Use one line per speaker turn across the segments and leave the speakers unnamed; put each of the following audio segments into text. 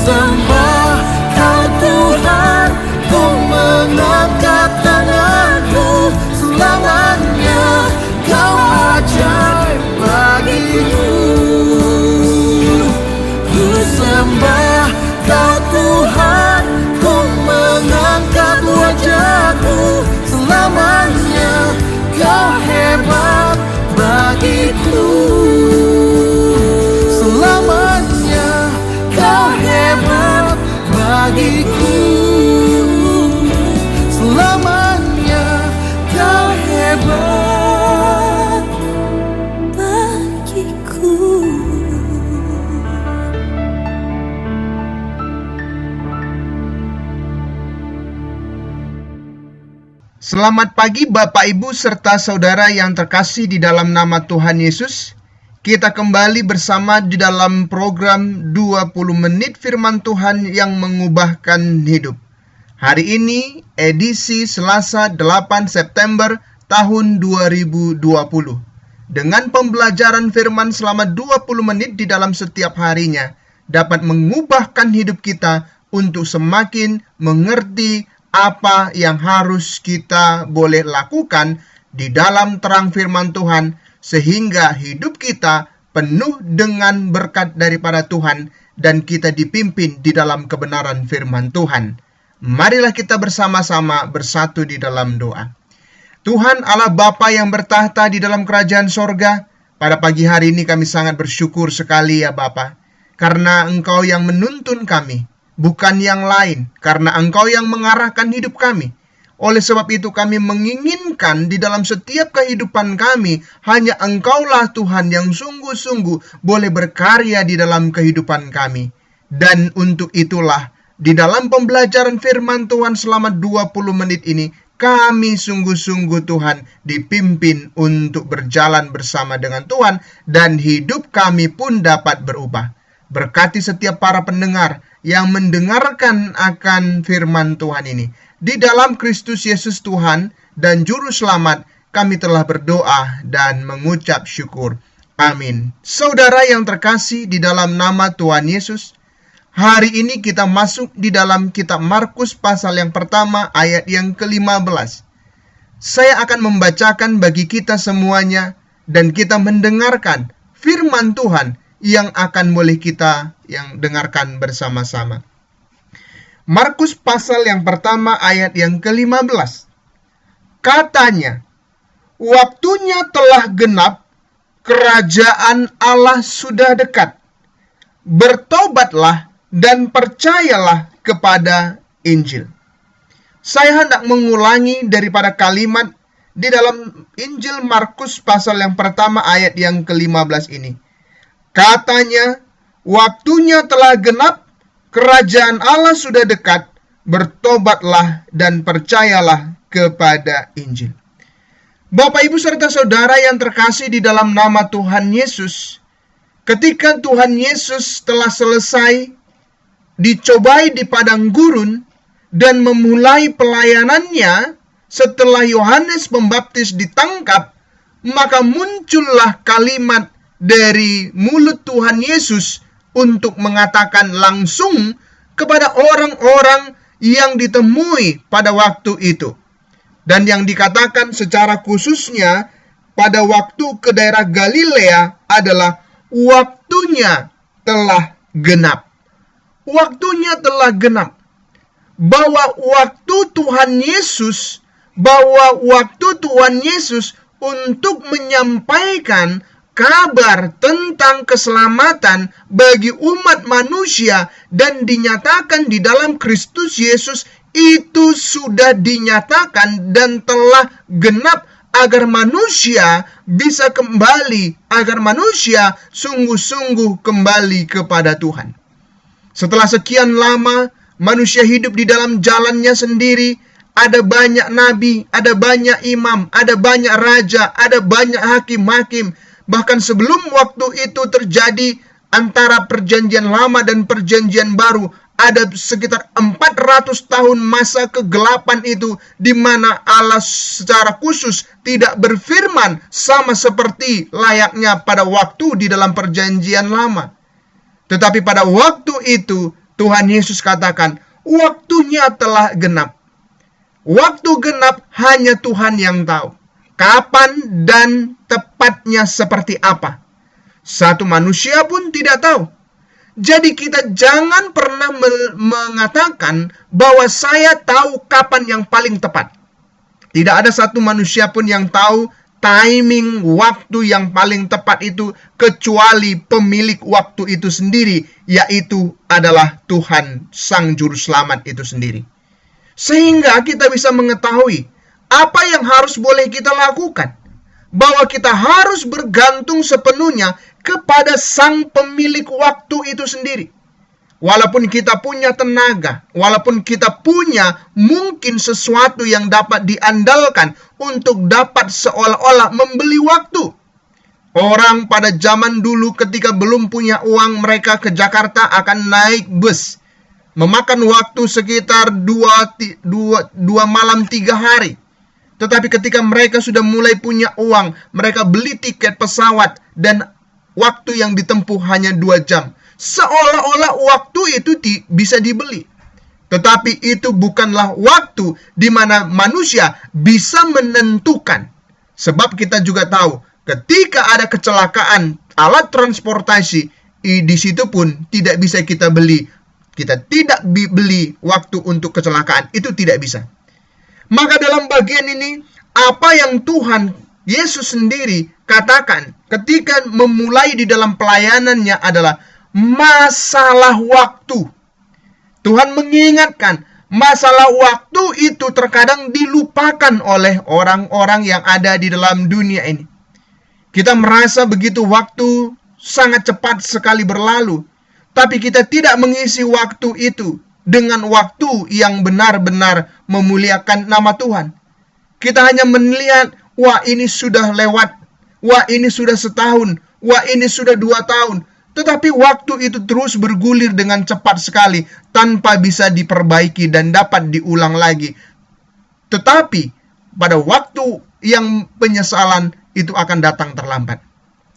sembah Kau Tuhan, ku mengangkat tanganku selamanya. Kau ajaib bagiku. Ku sembah Kau Tuhan, ku mengangkat wajahku selamanya. Kau hebat bagiku. Selamanya Kau hebat bagiku. Selamanya Kau hebat bagiku.
Selamat pagi Bapak Ibu serta saudara yang terkasih di dalam nama Tuhan Yesus. Kita kembali bersama di dalam program 20 menit firman Tuhan yang mengubahkan hidup. Hari ini edisi Selasa 8 September tahun 2020. Dengan pembelajaran firman selama 20 menit di dalam setiap harinya dapat mengubahkan hidup kita untuk semakin mengerti apa yang harus kita boleh lakukan di dalam terang firman Tuhan, sehingga hidup kita penuh dengan berkat daripada Tuhan dan kita dipimpin di dalam kebenaran firman Tuhan. Marilah kita bersama-sama bersatu di dalam doa. Tuhan Allah Bapa yang bertahta di dalam kerajaan sorga, pada pagi hari ini kami sangat bersyukur sekali ya Bapa, karena Engkau yang menuntun kami, bukan yang lain, karena Engkau yang mengarahkan hidup kami. Oleh sebab itu kami menginginkan di dalam setiap kehidupan kami, hanya Engkaulah Tuhan yang sungguh-sungguh boleh berkarya di dalam kehidupan kami. Dan untuk itulah, di dalam pembelajaran firman Tuhan selama 20 menit ini, kami sungguh-sungguh Tuhan dipimpin untuk berjalan bersama dengan Tuhan, dan hidup kami pun dapat berubah. Berkati setiap para pendengar yang mendengarkan akan firman Tuhan ini. Di dalam Kristus Yesus Tuhan dan Juru Selamat, kami telah berdoa dan mengucap syukur. Amin. Saudara yang terkasih di dalam nama Tuhan Yesus, hari ini kita masuk di dalam kitab Markus pasal yang pertama ayat yang ke-15. Saya akan membacakan bagi kita semuanya dan kita mendengarkan firman Tuhan yang akan boleh kita yang dengarkan bersama-sama. Markus pasal yang pertama ayat yang ke-15. Katanya, waktunya telah genap, kerajaan Allah sudah dekat. Bertobatlah dan percayalah kepada Injil. Saya hendak mengulangi daripada kalimat di dalam Injil Markus pasal yang pertama ayat yang ke-15 ini. Katanya, waktunya telah genap, kerajaan Allah sudah dekat, bertobatlah dan percayalah kepada Injil. Bapak, Ibu, serta saudara yang terkasih di dalam nama Tuhan Yesus, ketika Tuhan Yesus telah selesai dicobai di padang gurun dan memulai pelayanannya setelah Yohanes Pembaptis ditangkap, maka muncullah kalimat dari mulut Tuhan Yesus untuk mengatakan langsung kepada orang-orang yang ditemui pada waktu itu. Dan yang dikatakan secara khususnya pada waktu ke daerah Galilea adalah waktunya telah genap. Waktunya telah genap. Bahwa waktu Tuhan Yesus untuk menyampaikan kabar tentang keselamatan bagi umat manusia dan dinyatakan di dalam Kristus Yesus itu sudah dinyatakan dan telah genap agar manusia bisa kembali, agar manusia sungguh-sungguh kembali kepada Tuhan. Setelah sekian lama manusia hidup di dalam jalannya sendiri, ada banyak nabi, ada banyak imam, ada banyak raja, ada banyak hakim-hakim. Bahkan sebelum waktu itu terjadi antara perjanjian lama dan perjanjian baru, ada sekitar 400 tahun masa kegelapan itu, di mana Allah secara khusus tidak berfirman sama seperti layaknya pada waktu di dalam perjanjian lama. Tetapi pada waktu itu Tuhan Yesus katakan, waktunya telah genap. Waktu genap hanya Tuhan yang tahu. Kapan dan tepatnya seperti apa. Satu manusia pun tidak tahu. Jadi kita jangan pernah mengatakan bahwa saya tahu kapan yang paling tepat. Tidak ada satu manusia pun yang tahu timing waktu yang paling tepat itu kecuali pemilik waktu itu sendiri, yaitu adalah Tuhan Sang Juru Selamat itu sendiri. Sehingga kita bisa mengetahui apa yang harus boleh kita lakukan. Bahwa kita harus bergantung sepenuhnya kepada sang pemilik waktu itu sendiri. Walaupun kita punya tenaga, walaupun kita punya mungkin sesuatu yang dapat diandalkan untuk dapat seolah-olah membeli waktu. Orang pada zaman dulu ketika belum punya uang, mereka ke Jakarta akan naik bus. Memakan waktu sekitar 2 malam 3 hari. Tetapi ketika mereka sudah mulai punya uang, mereka beli tiket pesawat dan waktu yang ditempuh hanya 2 jam. Seolah-olah waktu itu bisa dibeli. Tetapi itu bukanlah waktu di mana manusia bisa menentukan. Sebab kita juga tahu, ketika ada kecelakaan alat transportasi, di situ pun tidak bisa kita beli. Kita tidak beli waktu untuk kecelakaan, itu tidak bisa. Maka dalam bagian ini, apa yang Tuhan Yesus sendiri katakan ketika memulai di dalam pelayanannya adalah masalah waktu. Tuhan mengingatkan, masalah waktu itu terkadang dilupakan oleh orang-orang yang ada di dalam dunia ini. Kita merasa begitu waktu sangat cepat sekali berlalu, tapi kita tidak mengisi waktu itu dengan waktu yang benar-benar memuliakan nama Tuhan. Kita hanya melihat, wah ini sudah lewat, wah ini sudah setahun, wah ini sudah 2 tahun. Tetapi waktu itu terus bergulir dengan cepat sekali, tanpa bisa diperbaiki dan dapat diulang lagi. Tetapi pada waktu yang penyesalan itu akan datang terlambat.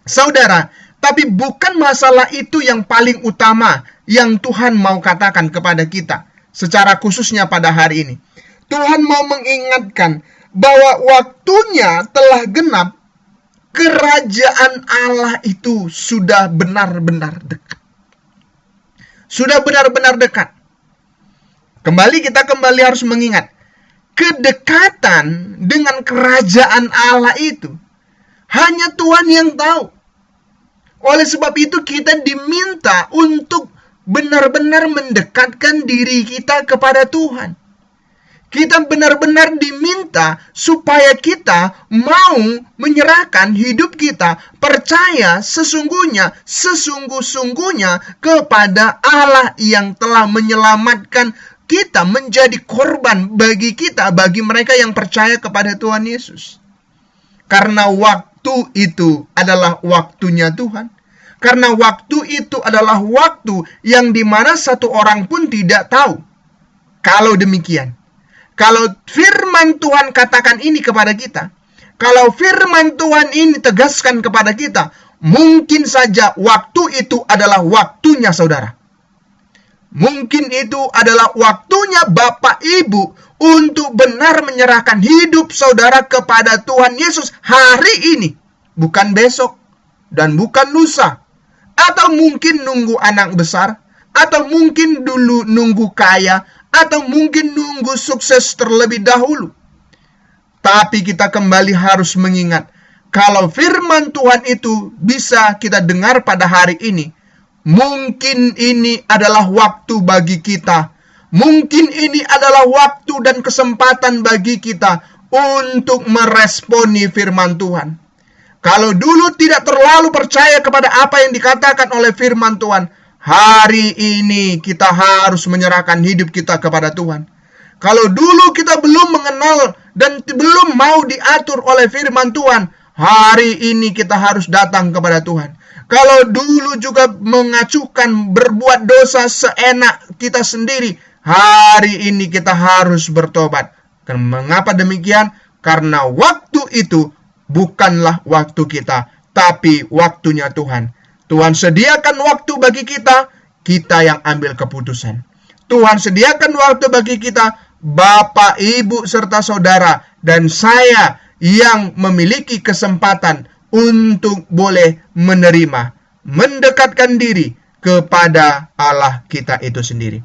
Saudara, tapi bukan masalah itu yang paling utama yang Tuhan mau katakan kepada kita, secara khususnya pada hari ini. Tuhan mau mengingatkan bahwa waktunya telah genap. Kerajaan Allah itu sudah benar-benar dekat. Sudah benar-benar dekat. Kita kembali harus mengingat, kedekatan dengan kerajaan Allah itu hanya Tuhan yang tahu. Oleh sebab itu kita diminta untuk benar-benar mendekatkan diri kita kepada Tuhan. Kita benar-benar diminta supaya kita mau menyerahkan hidup kita, percaya sesungguh-sungguhnya kepada Allah yang telah menyelamatkan kita, menjadi korban bagi kita, bagi mereka yang percaya kepada Tuhan Yesus. Karena waktu itu adalah waktunya Tuhan. Karena waktu itu adalah waktu yang dimana satu orang pun tidak tahu. Kalau demikian, kalau firman Tuhan katakan ini kepada kita, kalau firman Tuhan ini tegaskan kepada kita, mungkin saja waktu itu adalah waktunya saudara. Mungkin itu adalah waktunya Bapak Ibu untuk benar menyerahkan hidup saudara kepada Tuhan Yesus hari ini. Bukan besok dan bukan lusa. Atau mungkin nunggu anak besar, atau mungkin dulu nunggu kaya, atau mungkin nunggu sukses terlebih dahulu. Tapi kita kembali harus mengingat, kalau firman Tuhan itu bisa kita dengar pada hari ini, mungkin ini adalah waktu bagi kita. Mungkin ini adalah waktu dan kesempatan bagi kita untuk meresponi firman Tuhan. Kalau dulu tidak terlalu percaya kepada apa yang dikatakan oleh firman Tuhan, hari ini kita harus menyerahkan hidup kita kepada Tuhan. Kalau dulu kita belum mengenal dan belum mau diatur oleh firman Tuhan, hari ini kita harus datang kepada Tuhan. Kalau dulu juga mengacukan berbuat dosa seenak kita sendiri, hari ini kita harus bertobat. Mengapa demikian? Karena waktu itu bukanlah waktu kita, tapi waktunya Tuhan. Tuhan sediakan waktu bagi kita, kita yang ambil keputusan. Tuhan sediakan waktu bagi kita, Bapak, Ibu, serta saudara, dan saya yang memiliki kesempatan untuk boleh menerima, mendekatkan diri kepada Allah kita itu sendiri.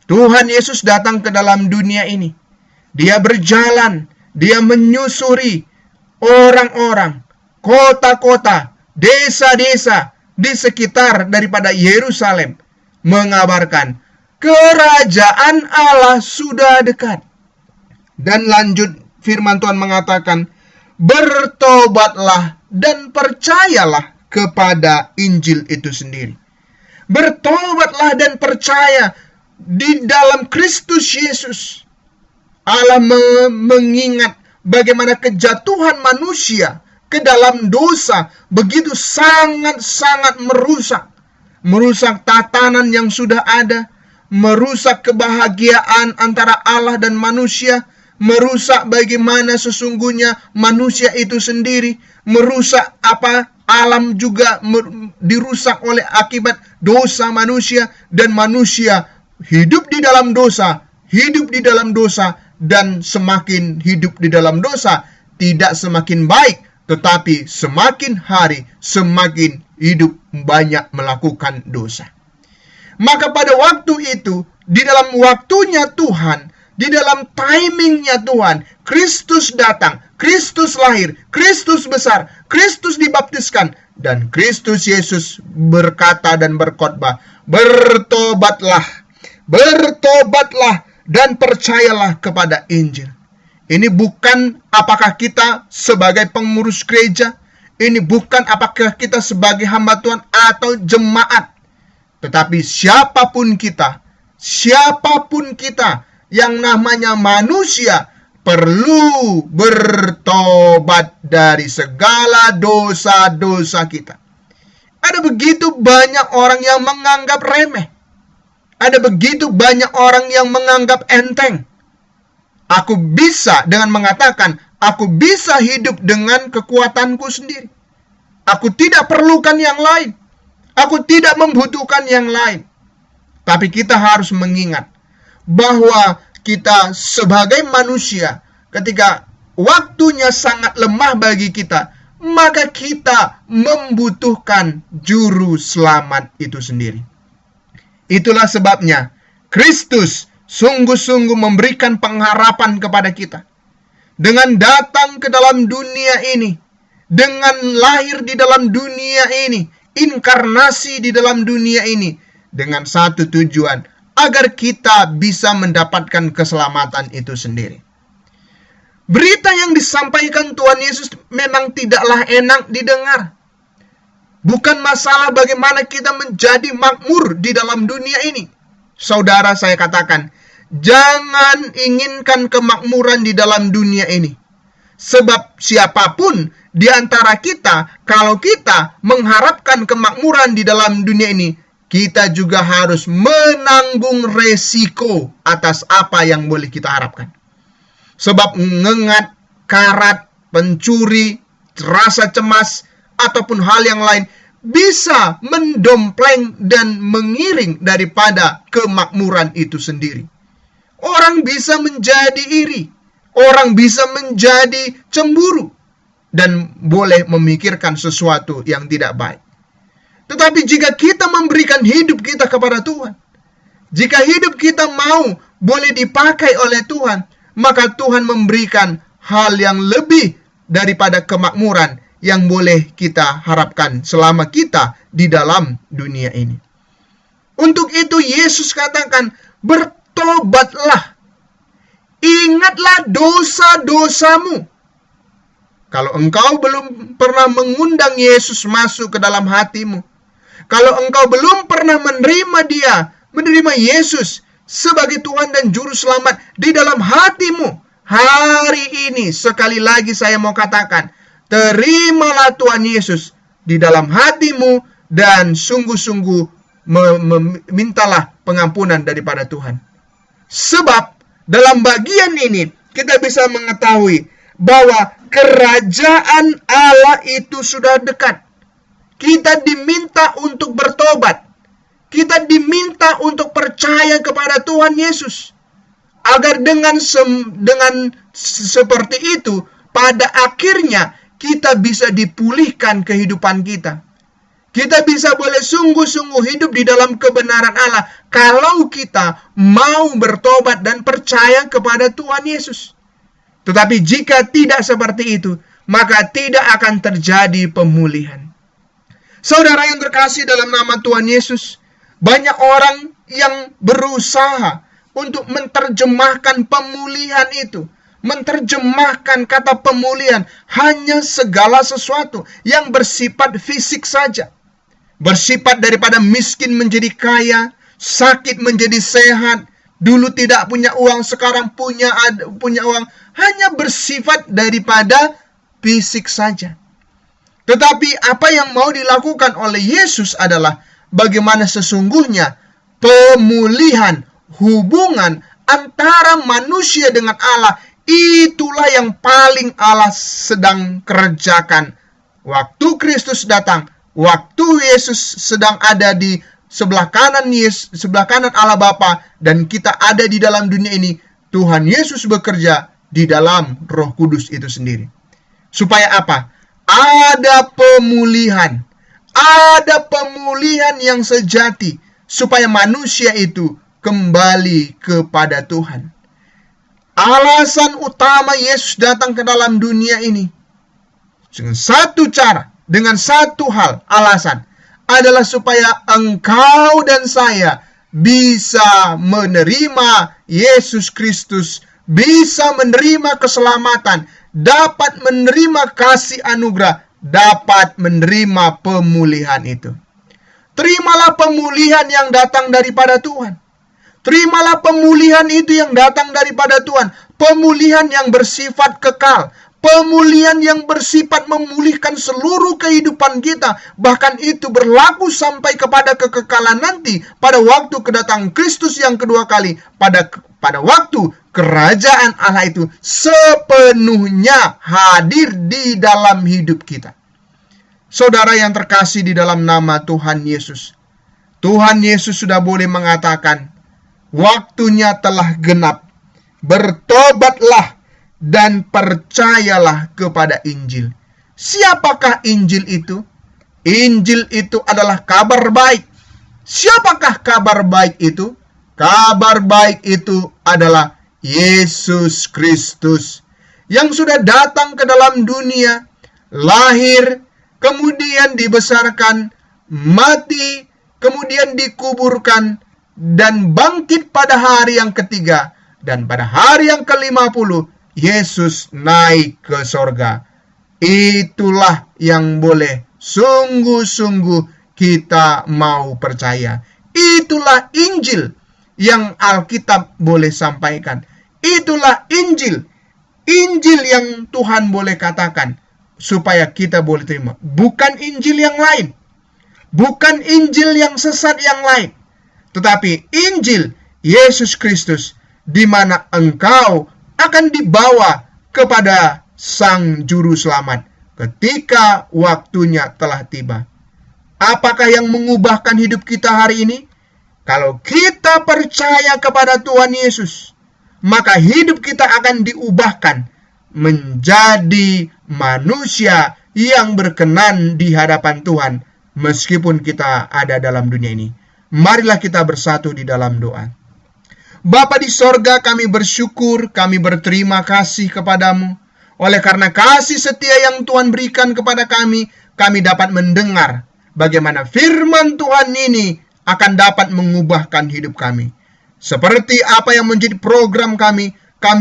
Tuhan Yesus datang ke dalam dunia ini. Dia berjalan, dia menyusuri orang-orang, kota-kota, desa-desa di sekitar daripada Yerusalem, mengabarkan kerajaan Allah sudah dekat. Dan lanjut firman Tuhan mengatakan, bertobatlah dan percayalah kepada Injil itu sendiri. Bertobatlah dan percaya di dalam Kristus Yesus. Allah mengingat bagaimana kejatuhan manusia ke dalam dosa begitu sangat-sangat merusak tatanan yang sudah ada, merusak kebahagiaan antara Allah dan manusia, merusak bagaimana sesungguhnya manusia itu sendiri, merusak alam juga dirusak oleh akibat dosa manusia, dan manusia hidup di dalam dosa, dan semakin hidup di dalam dosa, tidak semakin baik, tetapi semakin hari semakin hidup banyak melakukan dosa. Maka pada waktu itu, di dalam waktunya Tuhan, di dalam timingnya Tuhan, Kristus datang, Kristus lahir, Kristus besar, Kristus dibaptiskan, dan Kristus Yesus berkata dan berkhotbah, bertobatlah dan percayalah kepada Injil. Ini bukan apakah kita sebagai pengurus gereja, ini bukan apakah kita sebagai hamba Tuhan atau jemaat, tetapi siapapun kita yang namanya manusia perlu bertobat dari segala dosa-dosa kita. Ada begitu banyak orang yang menganggap remeh. Ada begitu banyak orang yang menganggap enteng. Aku bisa dengan mengatakan, aku bisa hidup dengan kekuatanku sendiri. Aku tidak perlukan yang lain. Aku tidak membutuhkan yang lain. Tapi kita harus mengingat bahwa kita sebagai manusia, ketika waktunya sangat lemah bagi kita, maka kita membutuhkan juru selamat itu sendiri. Itulah sebabnya Kristus sungguh-sungguh memberikan pengharapan kepada kita. Dengan datang ke dalam dunia ini, dengan lahir di dalam dunia ini, inkarnasi di dalam dunia ini, dengan satu tujuan, agar kita bisa mendapatkan keselamatan itu sendiri. Berita yang disampaikan Tuhan Yesus memang tidaklah enak didengar. Bukan masalah bagaimana kita menjadi makmur di dalam dunia ini. Saudara, saya katakan, jangan inginkan kemakmuran di dalam dunia ini. Sebab siapapun di antara kita, kalau kita mengharapkan kemakmuran di dalam dunia ini, kita juga harus menanggung resiko atas apa yang boleh kita harapkan. Sebab ngengat, karat, pencuri, rasa cemas, ataupun hal yang lain bisa mendompleng dan mengiring daripada kemakmuran itu sendiri. Orang bisa menjadi iri, orang bisa menjadi cemburu, dan boleh memikirkan sesuatu yang tidak baik. Tetapi jika kita memberikan hidup kita kepada Tuhan, jika hidup kita mau boleh dipakai oleh Tuhan, maka Tuhan memberikan hal yang lebih daripada kemakmuran yang boleh kita harapkan selama kita di dalam dunia ini. Untuk itu Yesus katakan, bertobatlah, ingatlah dosa-dosamu. Kalau engkau belum pernah mengundang Yesus masuk ke dalam hatimu, kalau engkau belum pernah menerima Yesus sebagai Tuhan dan Juru Selamat di dalam hatimu, hari ini sekali lagi saya mau katakan, terimalah Tuhan Yesus di dalam hatimu dan sungguh-sungguh mintalah pengampunan daripada Tuhan. Sebab dalam bagian ini kita bisa mengetahui bahwa kerajaan Allah itu sudah dekat. Kita diminta untuk bertobat. kita diminta untuk percaya kepada Tuhan Yesus. Agar dengan seperti itu, pada akhirnya kita bisa dipulihkan kehidupan kita. Kita bisa boleh sungguh-sungguh hidup di dalam kebenaran Allah kalau kita mau bertobat dan percaya kepada Tuhan Yesus. Tetapi jika tidak seperti itu, maka tidak akan terjadi pemulihan. Saudara yang terkasih dalam nama Tuhan Yesus, banyak orang yang berusaha untuk menerjemahkan pemulihan itu. Menerjemahkan kata pemulihan hanya segala sesuatu yang bersifat fisik saja. Bersifat daripada miskin menjadi kaya, sakit menjadi sehat, dulu tidak punya uang, sekarang punya uang. Hanya bersifat daripada fisik saja. Tetapi apa yang mau dilakukan oleh Yesus adalah bagaimana sesungguhnya pemulihan hubungan antara manusia dengan Allah. Itulah yang paling Allah sedang kerjakan. Waktu Kristus datang, waktu Yesus sedang ada di sebelah kanan Allah Bapa, dan kita ada di dalam dunia ini, Tuhan Yesus bekerja di dalam Roh Kudus itu sendiri. Supaya apa? Ada pemulihan. Ada pemulihan yang sejati, supaya manusia itu kembali kepada Tuhan. Alasan utama Yesus datang ke dalam dunia ini dengan satu cara, dengan satu hal, alasan adalah supaya engkau dan saya bisa menerima Yesus Kristus, bisa menerima keselamatan, dapat menerima kasih anugerah, dapat menerima pemulihan itu. Terimalah pemulihan yang datang daripada Tuhan. Terimalah pemulihan itu yang datang daripada Tuhan. Pemulihan yang bersifat kekal. Pemulihan yang bersifat memulihkan seluruh kehidupan kita. Bahkan itu berlaku sampai kepada kekekalan nanti. Pada waktu kedatangan Kristus yang kedua kali. Pada waktu kerajaan Allah itu sepenuhnya hadir di dalam hidup kita. Saudara yang terkasih di dalam nama Tuhan Yesus. Tuhan Yesus sudah boleh mengatakan, waktunya telah genap. Bertobatlah dan percayalah kepada Injil. Siapakah Injil itu? Injil itu adalah kabar baik. Siapakah kabar baik itu? Kabar baik itu adalah Yesus Kristus yang sudah datang ke dalam dunia, lahir, kemudian dibesarkan, mati, kemudian dikuburkan, dan bangkit pada hari yang ketiga. Dan pada hari yang ke-50, Yesus naik ke sorga. Itulah yang boleh sungguh-sungguh kita mau percaya. Itulah Injil yang Alkitab boleh sampaikan. Itulah Injil. Injil yang Tuhan boleh katakan supaya kita boleh terima. Bukan Injil yang lain. Bukan Injil yang sesat yang lain. Tetapi Injil Yesus Kristus, di mana engkau akan dibawa kepada Sang Juru Selamat ketika waktunya telah tiba. Apakah yang mengubahkan hidup kita hari ini? Kalau kita percaya kepada Tuhan Yesus, maka hidup kita akan diubahkan menjadi manusia yang berkenan di hadapan Tuhan meskipun kita ada dalam dunia ini. Marilah kita bersatu di dalam doa. Bapa di sorga, kami bersyukur, kami berterima kasih kepadamu. Oleh karena kasih setia yang Tuhan berikan kepada kami dapat mendengar bagaimana firman Tuhan ini akan dapat mengubahkan hidup kami. Seperti apa yang menjadi program kami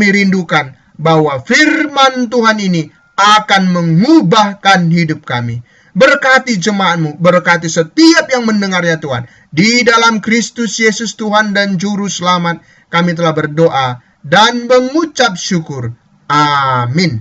rindukan bahwa firman Tuhan ini akan mengubahkan hidup kami. Berkati jemaat-Mu, berkati setiap yang mendengarnya Tuhan. Di dalam Kristus Yesus Tuhan dan Juru Selamat, kami telah berdoa dan mengucap syukur. Amin.